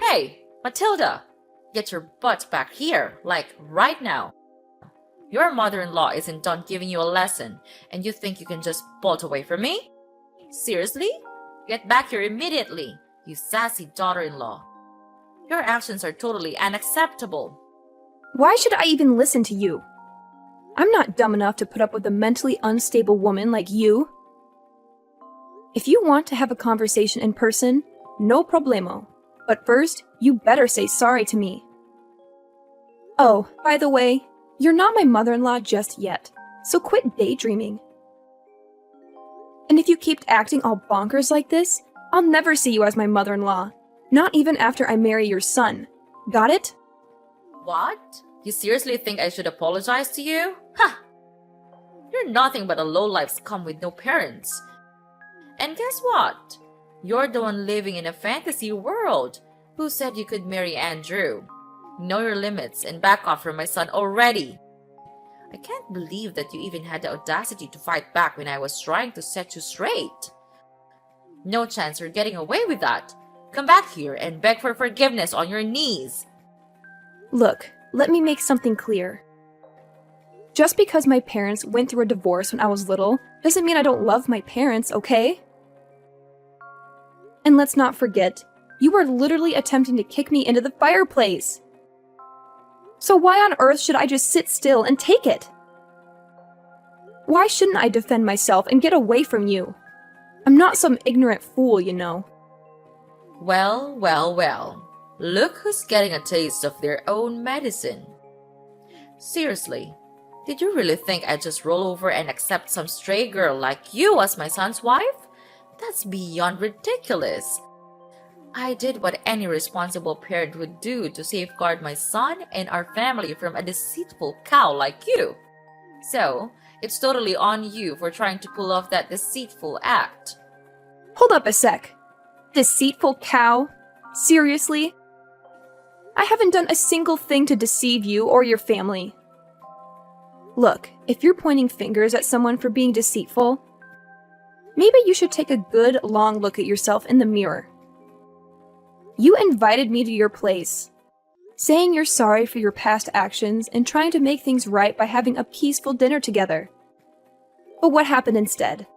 Hey, Matilda, get your butt back here, like right now. Your mother-in-law isn't done giving you a lesson, and you think you can just bolt away from me? Seriously? Get back here immediately, you sassy daughter-in-law. Your actions are totally unacceptable. Why should I even listen to you? I'm not dumb enough to put up with a mentally unstable woman like you. If you want to have a conversation in person, no problemo. But first, you better say sorry to me. Oh, by the way, you're not my mother-in-law just yet, so quit daydreaming. And if you keep acting all bonkers like this, I'll never see you as my mother-in-law, not even after I marry your son. Got it? What? You seriously think I should apologize to you? Ha! You're nothing but a lowlife scum with no parents. And guess what? You're the one living in a fantasy world. Who said you could marry Andrew? Know your limits and back off from my son already. I can't believe that you even had the audacity to fight back when I was trying to set you straight. No chance you're getting away with that. Come back here and beg for forgiveness on your knees. Look, let me make something clear. Just because my parents went through a divorce when I was little doesn't mean I don't love my parents, okay? And let's not forget, you were literally attempting to kick me into the fireplace. So why on earth should I just sit still and take it? Why shouldn't I defend myself and get away from you? I'm not some ignorant fool, you know. Well, well, well. Look who's getting a taste of their own medicine. Seriously, did you really think I'd just roll over and accept some stray girl like you as my son's wife? That's beyond ridiculous. I did what any responsible parent would do to safeguard my son and our family from a deceitful cow like you. So, it's totally on you for trying to pull off that deceitful act. Hold up a sec. Deceitful cow? Seriously? I haven't done a single thing to deceive you or your family. Look, if you're pointing fingers at someone for being deceitful, maybe you should take a good, long look at yourself in the mirror. You invited me to your place, saying you're sorry for your past actions and trying to make things right by having a peaceful dinner together. But what happened instead?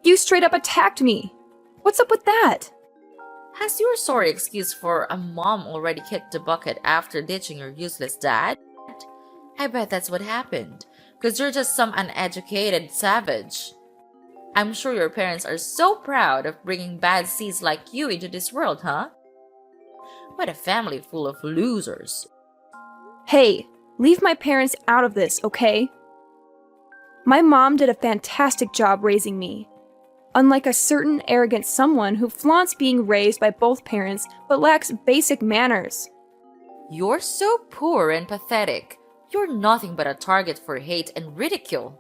You straight up attacked me. What's up with that? Has your sorry excuse for a mom already kicked the bucket after ditching your useless dad? I bet that's what happened, because you're just some uneducated savage. I'm sure your parents are so proud of bringing bad seeds like you into this world, huh? What a family full of losers. Hey, leave my parents out of this, okay? My mom did a fantastic job raising me. Unlike a certain arrogant someone who flaunts being raised by both parents but lacks basic manners. You're so poor and pathetic. You're nothing but a target for hate and ridicule.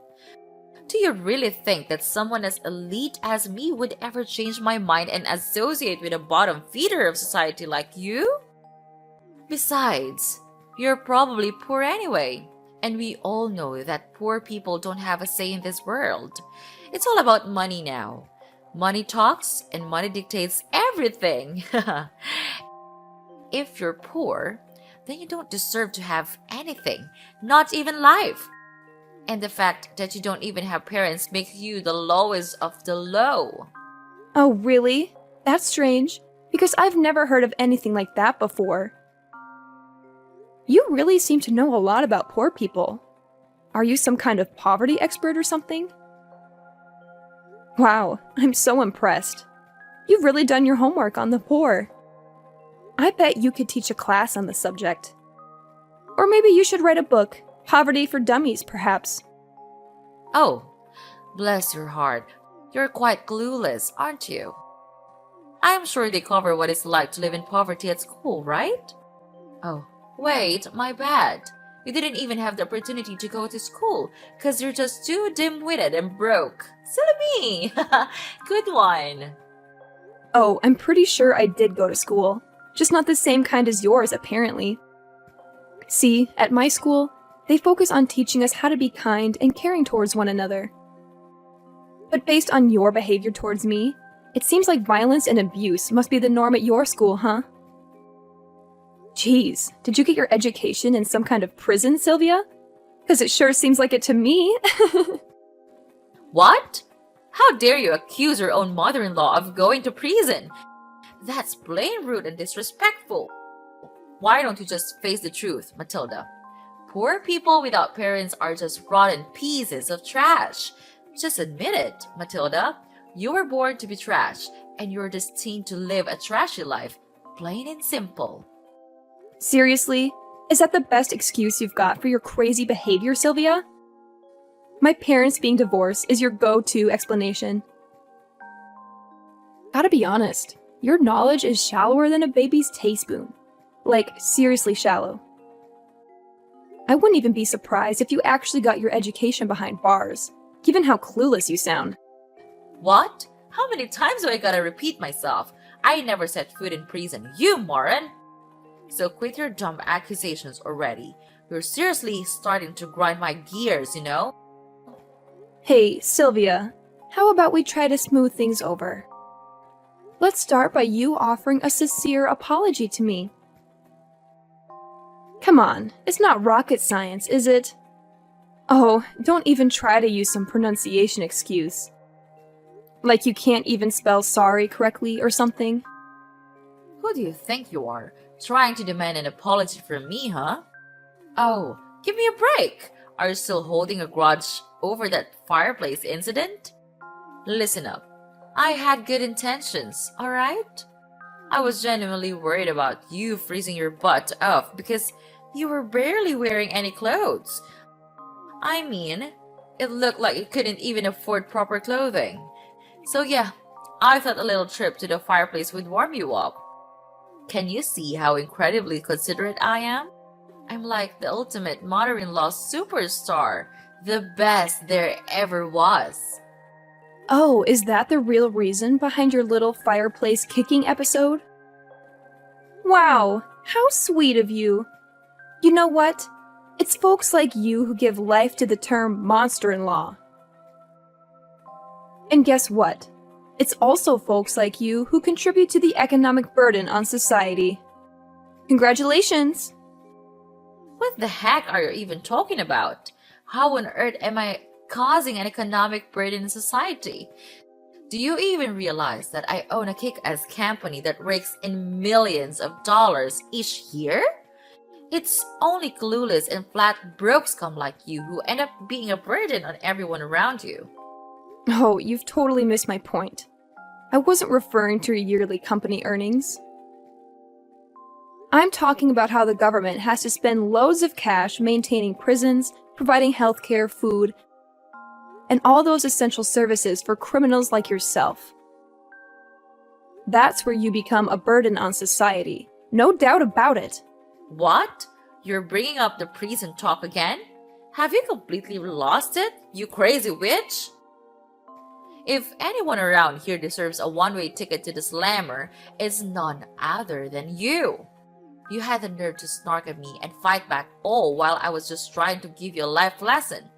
Do you really think that someone as elite as me would ever change my mind and associate with a bottom feeder of society like you? Besides, you're probably poor anyway, and we all know that poor people don't have a say in this world. It's all about money now. Money talks and money dictates everything. If you're poor, then you don't deserve to have anything, not even life. And the fact that you don't even have parents makes you the lowest of the low. Oh, really? That's strange, because I've never heard of anything like that before. You really seem to know a lot about poor people. Are you some kind of poverty expert or something? Wow, I'm so impressed. You've really done your homework on the poor. I bet you could teach a class on the subject. Or maybe you should write a book. Poverty for Dummies, perhaps. Oh, bless your heart. You're quite clueless, aren't you? I'm sure they cover what it's like to live in poverty at school, right? Oh, wait, my bad. You didn't even have the opportunity to go to school because you're just too dim-witted and broke. Silly me! Good one. Oh, I'm pretty sure I did go to school. Just not the same kind as yours, apparently. See, at my school, they focus on teaching us how to be kind and caring towards one another. But based on your behavior towards me, it seems like violence and abuse must be the norm at your school, huh? Geez, did you get your education in some kind of prison, Sylvia? Because it sure seems like it to me. What? How dare you accuse your own mother-in-law of going to prison? That's plain rude and disrespectful. Why don't you just face the truth, Matilda? Poor people without parents are just rotten pieces of trash. Just admit it, Matilda. You were born to be trash, and you're destined to live a trashy life, plain and simple. Seriously? Is that the best excuse you've got for your crazy behavior, Sylvia? My parents being divorced is your go-to explanation. Gotta be honest, your knowledge is shallower than a baby's teaspoon. Like, seriously shallow. I wouldn't even be surprised if you actually got your education behind bars, given how clueless you sound. What? How many times do I gotta repeat myself? I never set foot in prison, you moron! So quit your dumb accusations already. You're seriously starting to grind my gears, you know? Hey, Sylvia, how about we try to smooth things over? Let's start by you offering a sincere apology to me. Come on, it's not rocket science, is it? Oh, don't even try to use some pronunciation excuse. Like you can't even spell sorry correctly or something. Who do you think you are? Trying to demand an apology from me, huh? Oh, give me a break! Are you still holding a grudge over that fireplace incident? Listen up. I had good intentions, alright? I was genuinely worried about you freezing your butt off because you were barely wearing any clothes. I mean, it looked like you couldn't even afford proper clothing. So yeah, I thought a little trip to the fireplace would warm you up. Can you see how incredibly considerate I am? I'm like the ultimate mother-in-law superstar, the best there ever was. Oh, is that the real reason behind your little fireplace kicking episode? Wow, how sweet of you. You know what? It's folks like you who give life to the term monster-in-law. And guess what? It's also folks like you who contribute to the economic burden on society. Congratulations! What the heck are you even talking about? How on earth am I causing an economic burden in society? Do you even realize that I own a kick-ass company that rakes in millions of dollars each year? It's only clueless and flat broke scum like you who end up being a burden on everyone around you. Oh, you've totally missed my point. I wasn't referring to your yearly company earnings. I'm talking about how the government has to spend loads of cash maintaining prisons, providing healthcare, food, and all those essential services for criminals like yourself. That's where you become a burden on society. No doubt about it. What? You're bringing up the prison talk again? Have you completely lost it, you crazy witch? If anyone around here deserves a one-way ticket to the slammer, it's none other than you. You had the nerve to snark at me and fight back all while I was just trying to give you a life lesson.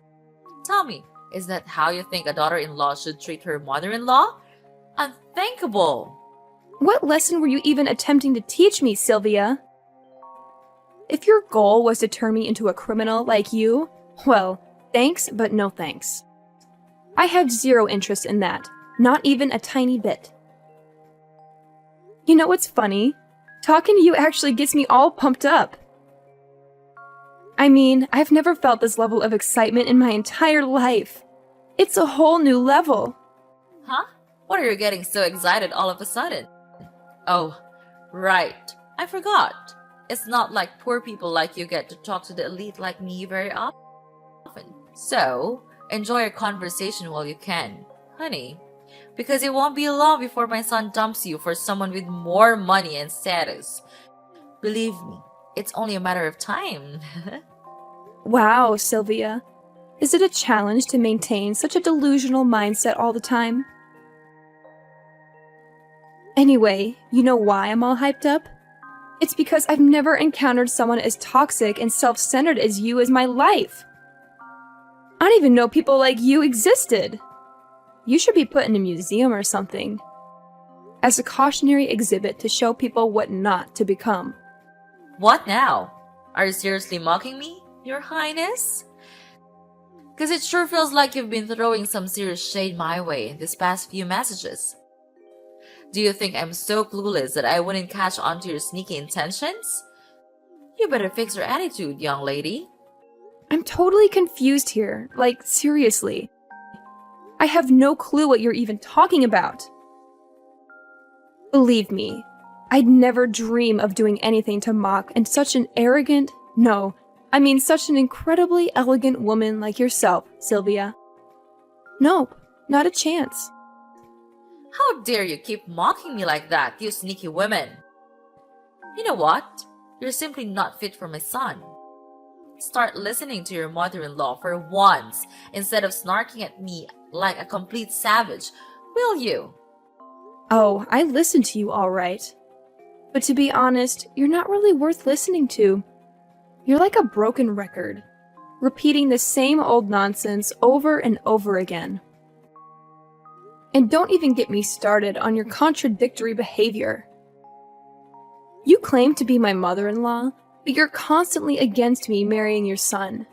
Tell me, is that how you think a daughter-in-law should treat her mother-in-law? Unthinkable! What lesson were you even attempting to teach me, Sylvia? If your goal was to turn me into a criminal like you, well, thanks, but no thanks. I have zero interest in that, not even a tiny bit. You know what's funny? Talking to you actually gets me all pumped up. I mean, I've never felt this level of excitement in my entire life. It's a whole new level. Huh? What are you getting so excited all of a sudden? Oh, right. I forgot. It's not like poor people like you get to talk to the elite like me very often. So, enjoy your conversation while you can, honey. Because it won't be long before my son dumps you for someone with more money and status. Believe me, it's only a matter of time. Wow, Sylvia. Is it a challenge to maintain such a delusional mindset all the time? Anyway, you know why I'm all hyped up? It's because I've never encountered someone as toxic and self-centered as you as my life. I don't even know people like you existed. You should be put in a museum or something, as a cautionary exhibit to show people what not to become. What now? Are you seriously mocking me, Your Highness? Because it sure feels like you've been throwing some serious shade my way in these past few messages. Do you think I'm so clueless that I wouldn't catch on to your sneaky intentions? You better fix your attitude, young lady. I'm totally confused here. Like, seriously. I have no clue what you're even talking about. Believe me, I'd never dream of doing anything to mock and such an arrogant, such an incredibly elegant woman like yourself, Sylvia. Nope, not a chance. How dare you keep mocking me like that, you sneaky women? You know what? You're simply not fit for my son. Start listening to your mother-in-law for once instead of snarking at me like a complete savage, will you? Oh, I listen to you all right. But to be honest, you're not really worth listening to. You're like a broken record, repeating the same old nonsense over and over again. And don't even get me started on your contradictory behavior. You claim to be my mother-in-law, but you're constantly against me marrying your son.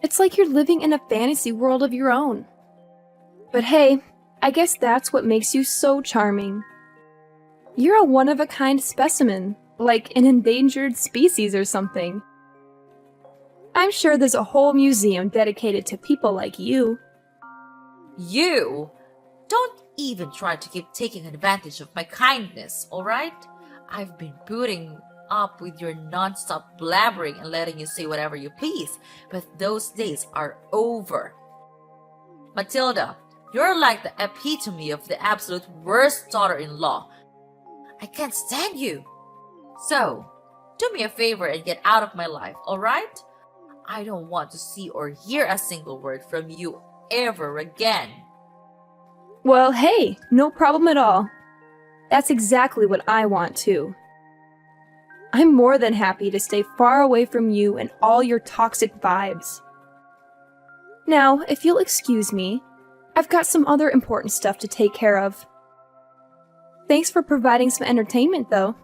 It's like you're living in a fantasy world of your own. But hey, I guess that's what makes you so charming. You're a one-of-a-kind specimen, like an endangered species or something. I'm sure there's a whole museum dedicated to people like you. You? Don't even try to keep taking advantage of my kindness, alright? I've been putting up with your non-stop blabbering and letting you say whatever you please, but those days are over. Matilda, you're like the epitome of the absolute worst daughter-in-law. I can't stand you. So, do me a favor and get out of my life, alright? I don't want to see or hear a single word from you ever again. Well, hey, no problem at all. That's exactly what I want too. I'm more than happy to stay far away from you and all your toxic vibes. Now, if you'll excuse me, I've got some other important stuff to take care of. Thanks for providing some entertainment, though.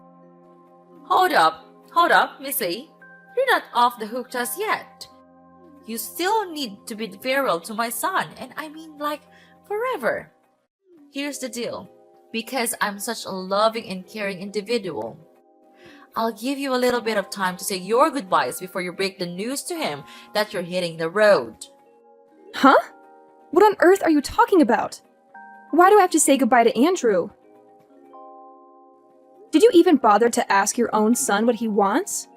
Hold up, Missy. You're not off the hook just yet. You still need to be virile to my son, and I mean like forever. Here's the deal. Because I'm such a loving and caring individual, I'll give you a little bit of time to say your goodbyes before you break the news to him that you're hitting the road. Huh? What on earth are you talking about? Why do I have to say goodbye to Andrew? Did you even bother to ask your own son what he wants?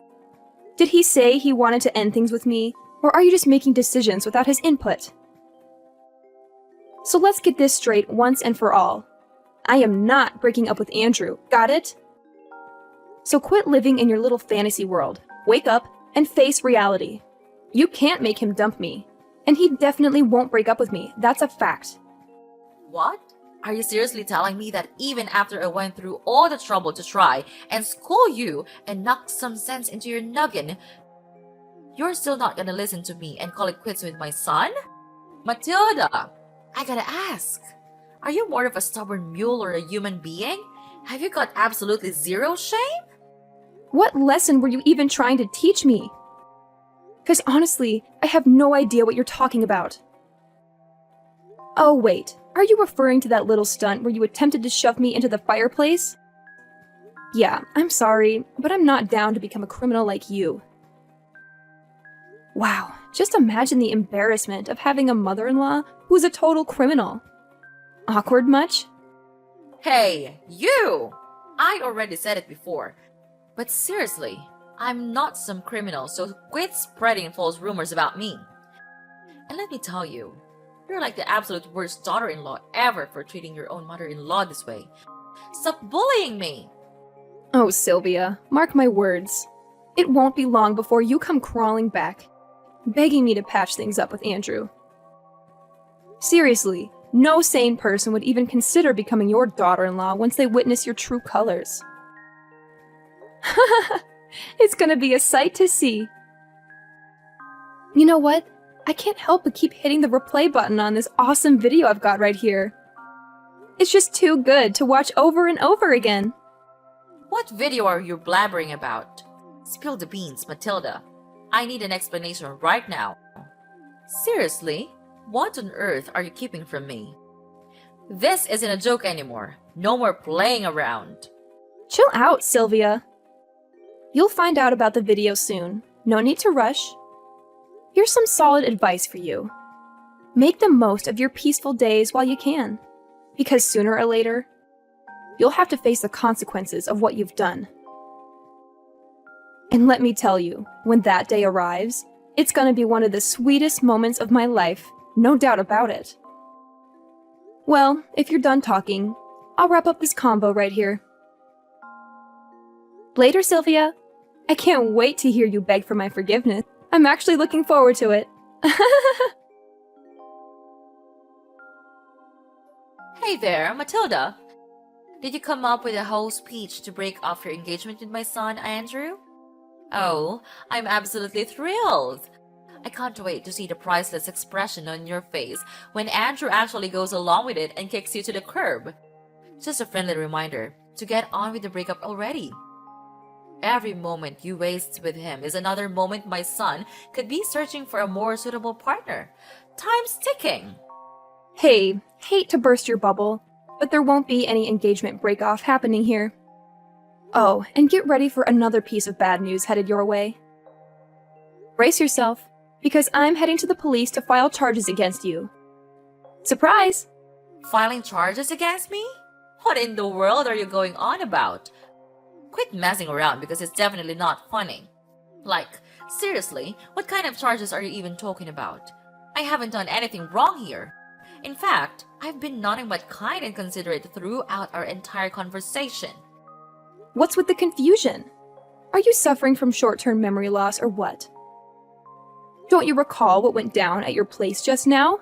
Did he say he wanted to end things with me, or are you just making decisions without his input? So let's get this straight once and for all. I am not breaking up with Andrew, got it? So quit living in your little fantasy world, wake up, and face reality. You can't make him dump me, and he definitely won't break up with me, that's a fact. What? Are you seriously telling me that even after I went through all the trouble to try and school you and knock some sense into your noggin, you're still not gonna listen to me and call it quits with my son? Matilda, I gotta ask, are you more of a stubborn mule or a human being? Have you got absolutely zero shame? What lesson were you even trying to teach me? Because honestly, I have no idea what you're talking about. Oh wait, are you referring to that little stunt where you attempted to shove me into the fireplace? Yeah, I'm sorry, but I'm not down to become a criminal like you. Wow, just imagine the embarrassment of having a mother-in-law who's a total criminal. Awkward much? Hey, you! I already said it before. But seriously, I'm not some criminal, so quit spreading false rumors about me. And let me tell you, you're like the absolute worst daughter-in-law ever for treating your own mother-in-law this way. Stop bullying me! Oh, Sylvia, mark my words. It won't be long before you come crawling back, begging me to patch things up with Andrew. Seriously, no sane person would even consider becoming your daughter-in-law once they witness your true colors. It's gonna be a sight to see. You know what? I can't help but keep hitting the replay button on this awesome video I've got right here. It's just too good to watch over and over again. What video are you blabbering about? Spill the beans, Matilda. I need an explanation right now. Seriously? What on earth are you keeping from me? This isn't a joke anymore. No more playing around. Chill out, Sylvia. You'll find out about the video soon. No need to rush. Here's some solid advice for you. Make the most of your peaceful days while you can, because sooner or later, you'll have to face the consequences of what you've done. And let me tell you, when that day arrives, it's gonna be one of the sweetest moments of my life, no doubt about it. Well, if you're done talking, I'll wrap up this combo right here. Later, Sylvia. I can't wait to hear you beg for my forgiveness. I'm actually looking forward to it. Hey there, Matilda. Did you come up with a whole speech to break off your engagement with my son, Andrew? Oh, I'm absolutely thrilled. I can't wait to see the priceless expression on your face when Andrew actually goes along with it and kicks you to the curb. Just a friendly reminder to get on with the breakup already. Every moment you waste with him is another moment my son could be searching for a more suitable partner. Time's ticking. Hey, hate to burst your bubble, but there won't be any engagement break-off happening here. Oh, and get ready for another piece of bad news headed your way. Brace yourself, because I'm heading to the police to file charges against you. Surprise! Filing charges against me? What in the world are you going on about? Quit messing around because it's definitely not funny. Like, seriously, what kind of charges are you even talking about? I haven't done anything wrong here. In fact, I've been nothing but kind and considerate throughout our entire conversation. What's with the confusion? Are you suffering from short-term memory loss or what? Don't you recall what went down at your place just now?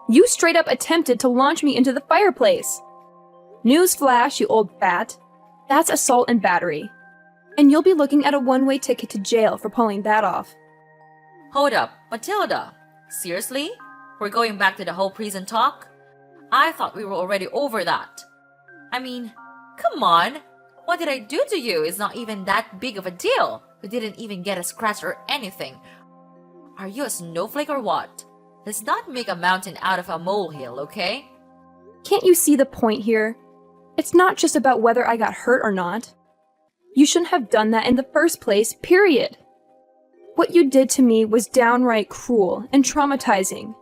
You straight up attempted to launch me into the fireplace. Newsflash, you old bat. That's assault and battery. And you'll be looking at a one-way ticket to jail for pulling that off. Hold up, Matilda. Seriously? We're going back to the whole prison talk? I thought we were already over that. I mean, come on. What did I do to you is not even that big of a deal. We didn't even get a scratch or anything. Are you a snowflake or what? Let's not make a mountain out of a molehill, okay? Can't you see the point here? It's not just about whether I got hurt or not. You shouldn't have done that in the first place, period. What you did to me was downright cruel and traumatizing.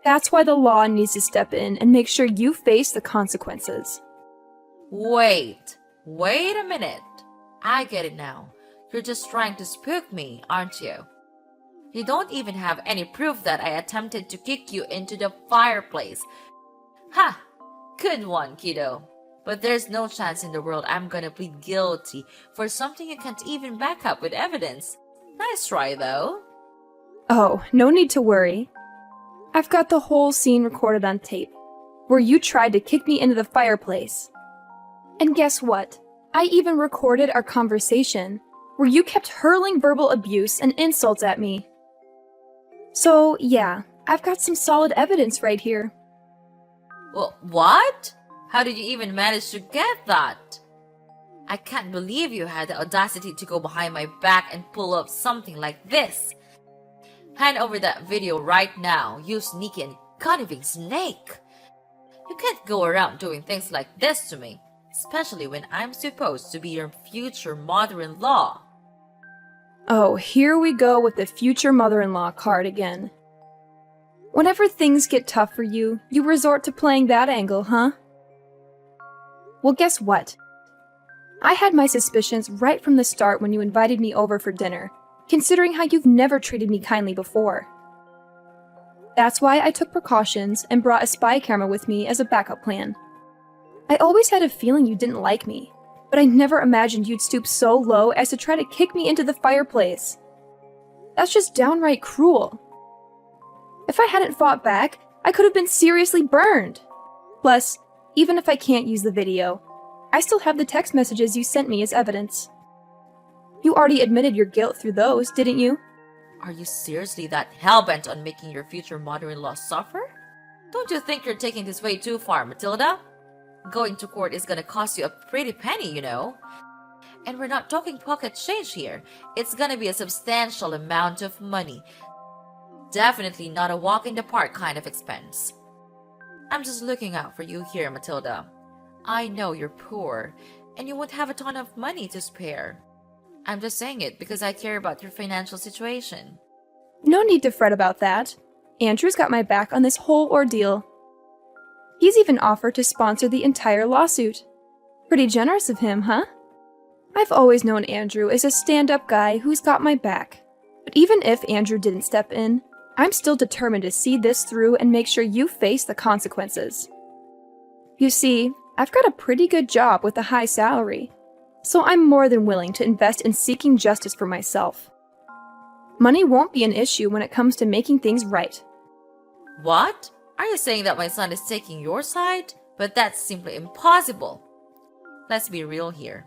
That's why the law needs to step in and make sure you face the consequences. Wait a minute. I get it now. You're just trying to spook me, aren't you? You don't even have any proof that I attempted to kick you into the fireplace. Ha! Good one, kiddo. But there's no chance in the world I'm gonna plead guilty for something you can't even back up with evidence. Nice try, though. Oh, no need to worry. I've got the whole scene recorded on tape, where you tried to kick me into the fireplace. And guess what? I even recorded our conversation, where you kept hurling verbal abuse and insults at me. So, yeah, I've got some solid evidence right here. Well, what? How did you even manage to get that? I can't believe you had the audacity to go behind my back and pull up something like this. Hand over that video right now, you sneaky and conniving snake. You can't go around doing things like this to me, especially when I'm supposed to be your future mother-in-law. Oh, here we go with the future mother-in-law card again. Whenever things get tough for you, you resort to playing that angle, huh? Well, guess what? I had my suspicions right from the start when you invited me over for dinner, considering how you've never treated me kindly before. That's why I took precautions and brought a spy camera with me as a backup plan. I always had a feeling you didn't like me, but I never imagined you'd stoop so low as to try to kick me into the fireplace. That's just downright cruel. If I hadn't fought back, I could have been seriously burned. Plus, even if I can't use the video, I still have the text messages you sent me as evidence. You already admitted your guilt through those, didn't you? Are you seriously that hellbent on making your future mother-in-law suffer? Don't you think you're taking this way too far, Matilda? Going to court is gonna cost you a pretty penny, you know. And we're not talking pocket change here. It's gonna be a substantial amount of money. Definitely not a walk in the park kind of expense. I'm just looking out for you here, Matilda. I know you're poor, and you won't have a ton of money to spare. I'm just saying it because I care about your financial situation. No need to fret about that. Andrew's got my back on this whole ordeal. He's even offered to sponsor the entire lawsuit. Pretty generous of him, huh? I've always known Andrew as a stand-up guy who's got my back. But even if Andrew didn't step in, I'm still determined to see this through and make sure you face the consequences. You see, I've got a pretty good job with a high salary, so I'm more than willing to invest in seeking justice for myself. Money won't be an issue when it comes to making things right. What? Are you saying that my son is taking your side? But that's simply impossible. Let's be real here.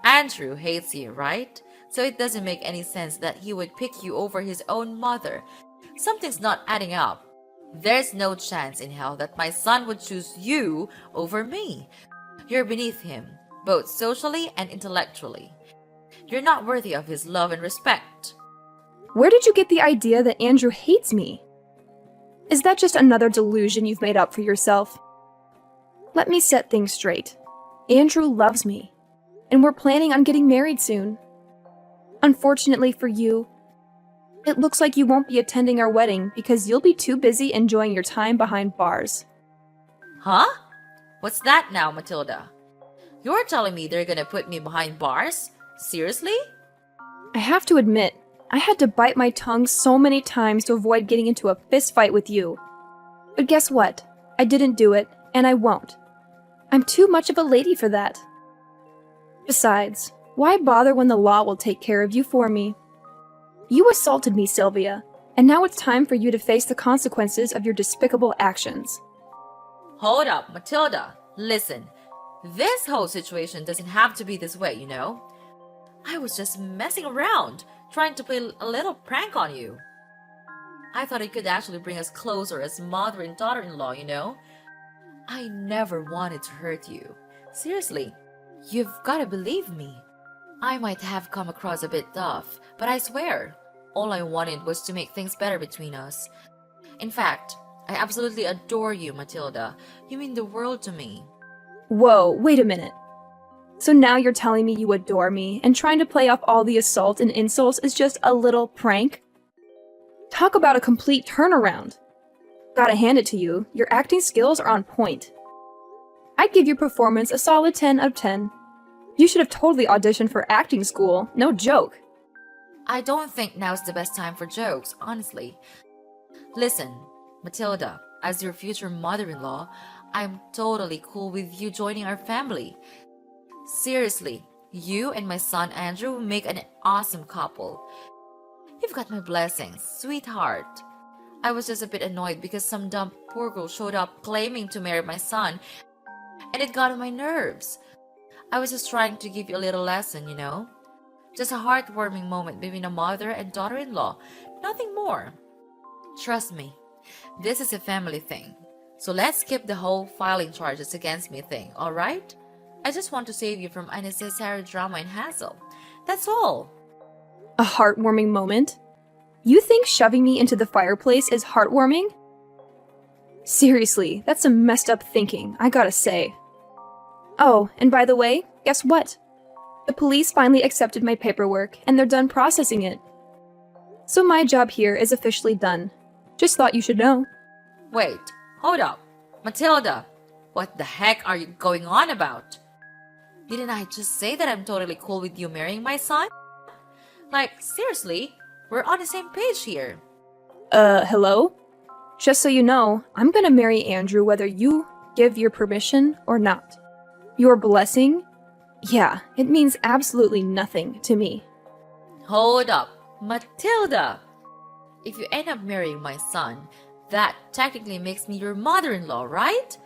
Andrew hates you, right? So it doesn't make any sense that he would pick you over his own mother. Something's not adding up. There's no chance in hell that my son would choose you over me. You're beneath him, both socially and intellectually. You're not worthy of his love and respect. Where did you get the idea that Andrew hates me? Is that just another delusion you've made up for yourself? Let me set things straight. Andrew loves me, and we're planning on getting married soon. Unfortunately for you, it looks like you won't be attending our wedding because you'll be too busy enjoying your time behind bars. Huh? What's that now, Matilda? You're telling me they're gonna put me behind bars? Seriously? I have to admit, I had to bite my tongue so many times to avoid getting into a fist fight with you. But guess what? I didn't do it, and I won't. I'm too much of a lady for that. Besides, why bother when the law will take care of you for me? You assaulted me, Sylvia, and now it's time for you to face the consequences of your despicable actions. Hold up, Matilda. Listen, this whole situation doesn't have to be this way, you know? I was just messing around, trying to play a little prank on you. I thought it could actually bring us closer as mother and daughter-in-law, you know? I never wanted to hurt you. Seriously, you've gotta believe me. I might have come across a bit tough, but I swear, all I wanted was to make things better between us. In fact, I absolutely adore you, Matilda. You mean the world to me. Whoa, wait a minute. So now you're telling me you adore me, and trying to play off all the assault and insults is just a little prank? Talk about a complete turnaround. Gotta hand it to you, your acting skills are on point. I'd give your performance a solid 10 out of 10. You should have totally auditioned for acting school, no joke. I don't think now's the best time for jokes, honestly. Listen, Matilda, as your future mother-in-law, I'm totally cool with you joining our family. Seriously, you and my son Andrew will make an awesome couple. You've got my blessings, sweetheart. I was just a bit annoyed because some dumb poor girl showed up claiming to marry my son, and it got on my nerves. I was just trying to give you a little lesson, you know? Just a heartwarming moment between a mother and daughter-in-law, nothing more. Trust me, this is a family thing. So let's skip the whole filing charges against me thing, alright? I just want to save you from unnecessary drama and hassle. That's all. A heartwarming moment? You think shoving me into the fireplace is heartwarming? Seriously, that's some messed up thinking, I gotta say. Oh, and by the way, guess what? The police finally accepted my paperwork, and they're done processing it. So my job here is officially done. Just thought you should know. Wait, hold up. Matilda, what the heck are you going on about? Didn't I just say that I'm totally cool with you marrying my son? Like, seriously, we're on the same page here. Hello? Just so you know, I'm gonna marry Andrew whether you give your permission or not. Your blessing? Yeah, it means absolutely nothing to me. Hold up, Matilda! If you end up marrying my son, that technically makes me your mother-in-law, right?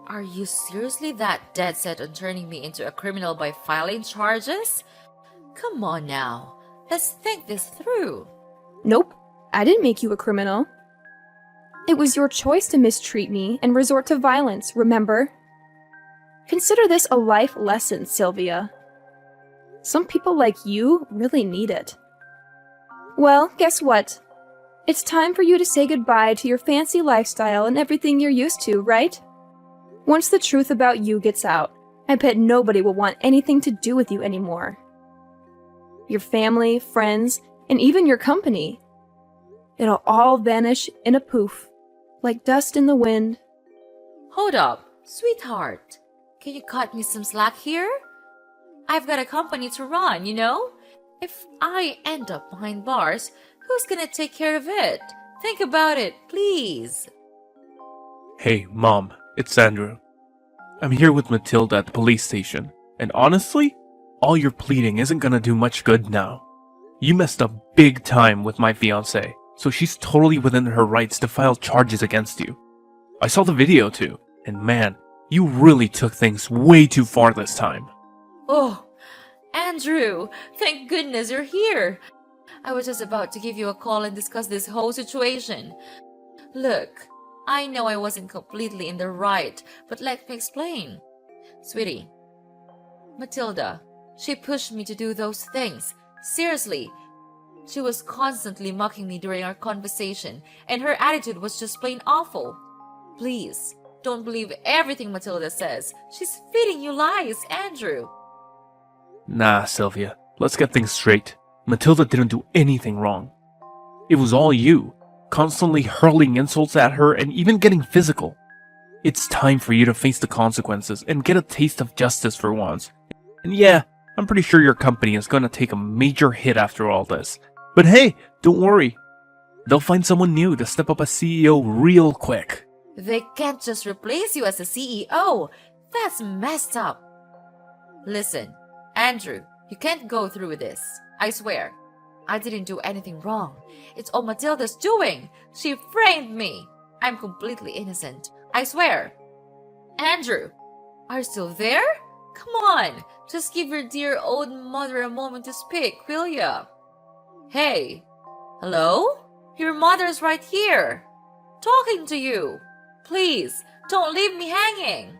Are you seriously that dead set on turning me into a criminal by filing charges? Come on now, let's think this through. Nope, I didn't make you a criminal. It was your choice to mistreat me and resort to violence, remember? Consider this a life lesson, Sylvia. Some people like you really need it. Well, guess what? It's time for you to say goodbye to your fancy lifestyle and everything you're used to, right? Once the truth about you gets out, I bet nobody will want anything to do with you anymore. Your family, friends, and even your company. It'll all vanish in a poof, like dust in the wind. Hold up, sweetheart. Can you cut me some slack here? I've got a company to run, you know? If I end up behind bars, who's gonna take care of it? Think about it, please. Hey, Mom, it's Andrew. I'm here with Matilda at the police station, and honestly, all your pleading isn't gonna do much good now. You messed up big time with my fiancée, so she's totally within her rights to file charges against you. I saw the video too, and man, you really took things way too far this time. Oh, Andrew, thank goodness you're here. I was just about to give you a call and discuss this whole situation. Look, I know I wasn't completely in the right, but let me explain. Sweetie, Matilda, she pushed me to do those things. Seriously. She was constantly mocking me during our conversation, and her attitude was just plain awful. Please, don't believe everything Matilda says. She's feeding you lies, Andrew. Nah, Sylvia, let's get things straight. Matilda didn't do anything wrong. It was all you, constantly hurling insults at her and even getting physical. It's time for you to face the consequences and get a taste of justice for once. And yeah, I'm pretty sure your company is gonna take a major hit after all this. But hey, don't worry. They'll find someone new to step up as CEO real quick. They can't just replace you as the CEO. That's messed up. Listen, Andrew, you can't go through with this. I swear. I didn't do anything wrong. It's all Matilda's doing. She framed me. I'm completely innocent. I swear. Andrew, are you still there? Come on, just give your dear old mother a moment to speak, will ya? Hey, hello? Your mother's right here. Talking to you. Please, don't leave me hanging.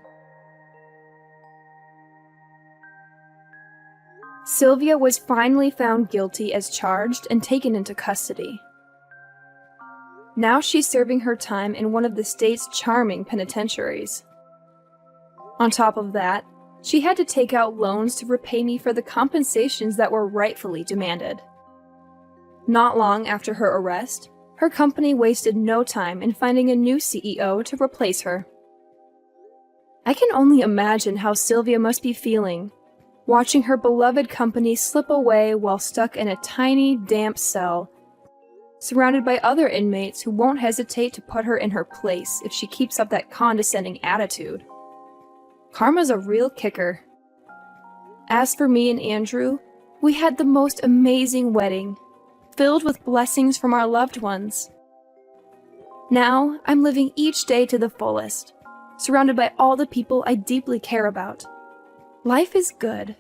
Sylvia was finally found guilty as charged and taken into custody. Now she's serving her time in one of the state's charming penitentiaries. On top of that, she had to take out loans to repay me for the compensations that were rightfully demanded. Not long after her arrest, her company wasted no time in finding a new CEO to replace her. I can only imagine how Sylvia must be feeling, watching her beloved company slip away while stuck in a tiny, damp cell, surrounded by other inmates who won't hesitate to put her in her place if she keeps up that condescending attitude. Karma's a real kicker. As for me and Andrew, we had the most amazing wedding, filled with blessings from our loved ones. Now, I'm living each day to the fullest, surrounded by all the people I deeply care about. Life is good.